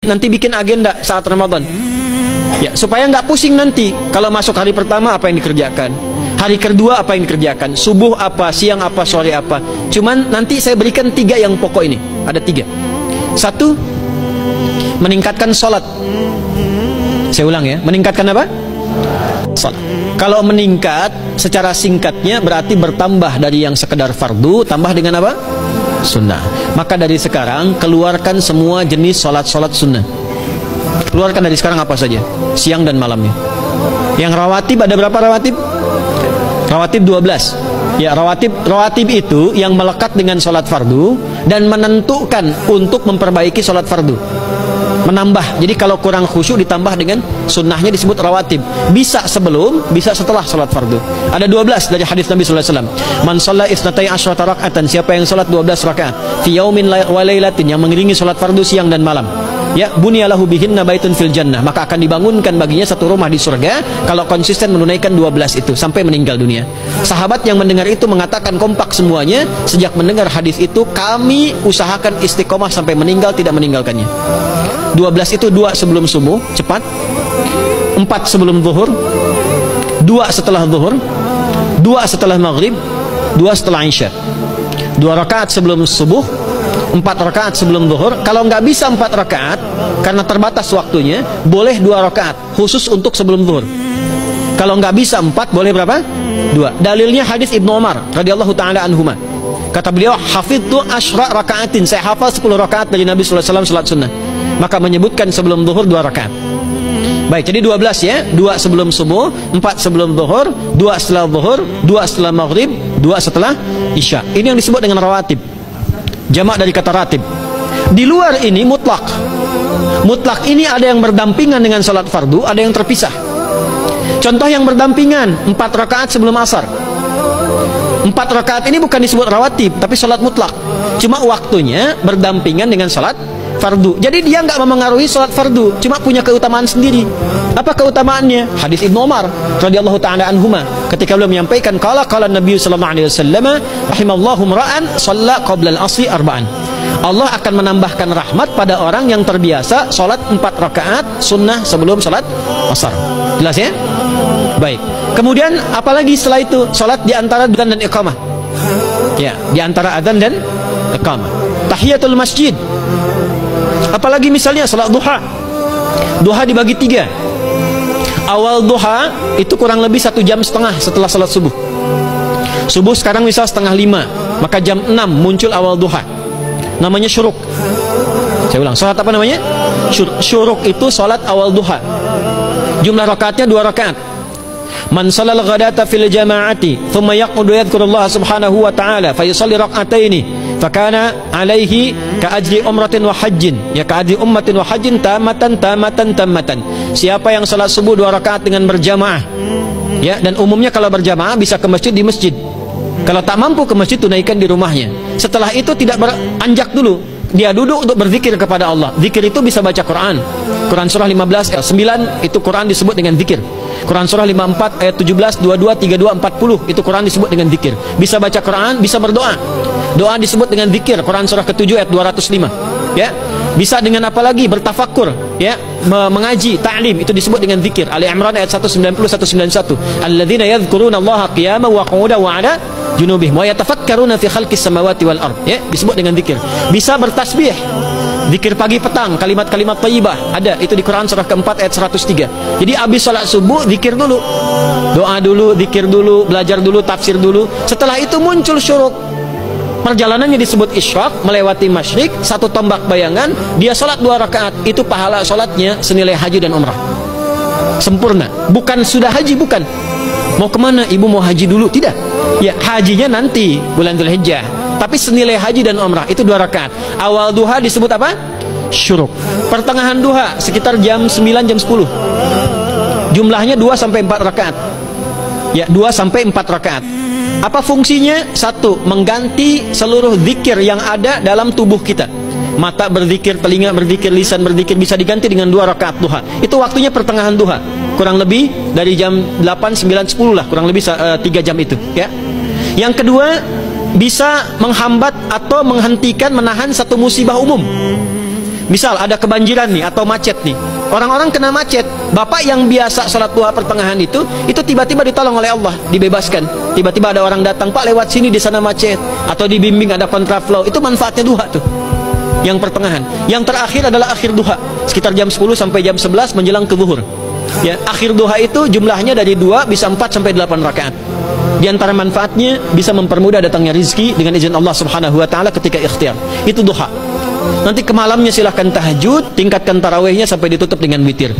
Nanti bikin agenda saat Ramadan. Ya, supaya nggak pusing nanti. Kalau masuk hari pertama apa yang dikerjakan, hari kedua apa yang dikerjakan, subuh apa, siang apa, sore apa. Cuman nanti saya berikan 3 yang pokok ini. Ada 3. 1, meningkatkan sholat. Saya ulang ya, meningkatkan apa? Sholat. Kalau meningkat secara singkatnya berarti bertambah dari yang sekedar fardu, tambah dengan apa? Sunnah. Maka dari sekarang keluarkan semua jenis sholat-sholat sunnah. Keluarkan dari sekarang apa saja, siang dan malamnya. Yang rawatib ada berapa rawatib? Rawatib 12. Ya, rawatib itu yang melekat dengan sholat fardu dan menentukan untuk memperbaiki sholat fardu. Menambah. Jadi kalau kurang khusyuk ditambah dengan sunnahnya disebut rawatib. Bisa sebelum, bisa setelah sholat fardu. Ada 12 dari hadis Nabi sallallahu alaihi wasallam. Man shalla isnatai asyrata raka'atan, siapa yang sholat 12 rakaat fi yaumin wa lailatin, yang mengiringi sholat fardu siang dan malam. Ya, bunyalahu bihinna baitun fil jannah, maka akan dibangunkan baginya satu rumah di surga kalau konsisten menunaikan 12 itu sampai meninggal dunia. Sahabat yang mendengar itu mengatakan kompak semuanya, sejak mendengar hadis itu kami usahakan istiqomah sampai meninggal tidak meninggalkannya. 12 itu 2 sebelum subuh, cepat. 4 sebelum zuhur, 2 setelah zuhur, 2 setelah maghrib, 2 setelah isya. 2 rakaat sebelum subuh, 4 rakaat sebelum zuhur. Kalau nggak bisa 4 rakaat karena terbatas waktunya, boleh 2 rakaat khusus untuk sebelum zuhur. Kalau nggak bisa 4, boleh berapa? 2. Dalilnya hadis Ibnu Umar radhiyallahu taala anhuma. Kata beliau, hafidtu asyra rakaatin, saya hafal 10 rakaat dari Nabi sallallahu alaihi wasallam salat sunnah. Maka menyebutkan sebelum zuhur 2 rakaat. Baik, jadi 12 ya. 2 sebelum subuh, 4 sebelum zuhur, 2 setelah zuhur, 2 setelah maghrib, 2 setelah isya. Ini yang disebut dengan rawatib. Jamak dari kata ratib. Di luar ini mutlak. Mutlak ini ada yang berdampingan dengan salat fardu, ada yang terpisah. Contoh yang berdampingan, 4 rakaat sebelum asar. 4 rakaat ini bukan disebut rawatib, tapi salat mutlak. Cuma waktunya berdampingan dengan salat fardu. Jadi dia nggak memengaruhi salat fardu, cuma punya keutamaan sendiri. Apa keutamaannya? Hadis Ibnu Umar radhiyallahu taala anhuma, ketika beliau menyampaikan qala Nabi sallallahu alaihi wasallam rahimallahu ra'an shalla qabla al-'asri arba'an. Allah akan menambahkan rahmat pada orang yang terbiasa salat 4 rakaat sunnah sebelum salat asar. Jelas ya? Baik. Kemudian apalagi setelah itu? Salat di antara adzan dan iqamah. Ya, di antara adzan dan iqamah. Tahiyatul masjid. Apalagi misalnya salat duha. Duha dibagi 3. Awal duha itu kurang lebih 1,5 jam setelah salat subuh. Subuh sekarang misal 4:30, maka jam 6 muncul awal duha. Namanya syuruk. Saya ulang, salat apa namanya? Syuruk itu salat awal duha. Jumlah rakaatnya 2 rakaat. Man sallal ghadata fil jama'ati thumma yaqudu yadhkurullaha subhanahu wa ta'ala fa yusalli rak'ataini fakana alaihi ka ajri umratin wa hajjin, ya ka ajri ummatin wa hajjin tamatan. Siapa yang salat subuh 2 rakaat dengan berjamaah, ya, dan umumnya kalau berjamaah bisa ke masjid di masjid. Kalau tak mampu ke masjid, tunaikan di rumahnya. Setelah itu tidak beranjak dulu, dia duduk untuk berzikir kepada Allah. Zikir itu bisa baca Quran. Quran surah 15 ayat 9 itu Quran disebut dengan zikir. Quran surah 54 ayat 17, 22, 32, 40 itu Quran disebut dengan zikir. Bisa baca Quran, bisa berdoa. Doa disebut dengan zikir. Quran surah ke-7 ayat 205. Ya. Bisa dengan apa lagi? Bertafakur, ya, mengaji, ta'lim, itu disebut dengan zikir. Ali Imran ayat 190 191. Alladzina yadhkuruna Allaha qiyaman wa qu'udan wa 'ala junubihim wa yatafakkaruna fi khalqis samawati wal ard. Ya, disebut dengan zikir. Bisa bertasbih. Zikir pagi petang, kalimat-kalimat thayyibah ada itu di Quran surah ke-4 ayat 103. Jadi habis salat subuh zikir dulu. Doa dulu, zikir dulu, belajar dulu, tafsir dulu. Setelah itu muncul syuruk. Perjalanannya disebut isyraq, melewati masyrik, 1 tombak bayangan, dia salat 2 rakaat, itu pahala salatnya senilai haji dan umrah. Sempurna. Bukan sudah haji, bukan. Mau kemana? Ibu mau haji dulu? Tidak. Ya, hajinya nanti bulan Dzulhijjah. Tapi senilai haji dan umrah itu 2 rakaat. Awal duha disebut apa? Syuruk. Pertengahan duha sekitar jam 9 jam 10. Jumlahnya 2 sampai 4 rakaat. Ya, 2 sampai 4 rakaat. Apa fungsinya? 1, mengganti seluruh zikir yang ada dalam tubuh kita. Mata berzikir, telinga berzikir, lisan berzikir, bisa diganti dengan 2 rakaat duha. Itu waktunya pertengahan duha. Kurang lebih dari jam 8, 9, 10 lah, kurang lebih 3 jam itu, ya. Yang kedua, bisa menghambat atau menghentikan, menahan satu musibah umum. Misal ada kebanjiran nih atau macet nih. Orang-orang kena macet. Bapak yang biasa sholat duha pertengahan itu tiba-tiba ditolong oleh Allah, dibebaskan. Tiba-tiba ada orang datang, Pak lewat sini di sana macet, atau dibimbing ada kontraflow. Itu manfaatnya duha tuh. Yang pertengahan. Yang terakhir adalah akhir duha, sekitar jam 10 sampai jam 11 menjelang ke zuhur. Ya, akhir duha itu jumlahnya dari 2 bisa 4 sampai 8 rakaat. Di antara manfaatnya bisa mempermudah datangnya rizki dengan izin Allah Subhanahu wa taala ketika ikhtiar. Itu duha. Nanti ke malamnya silahkan tahajud, tingkatkan tarawihnya sampai ditutup dengan witir.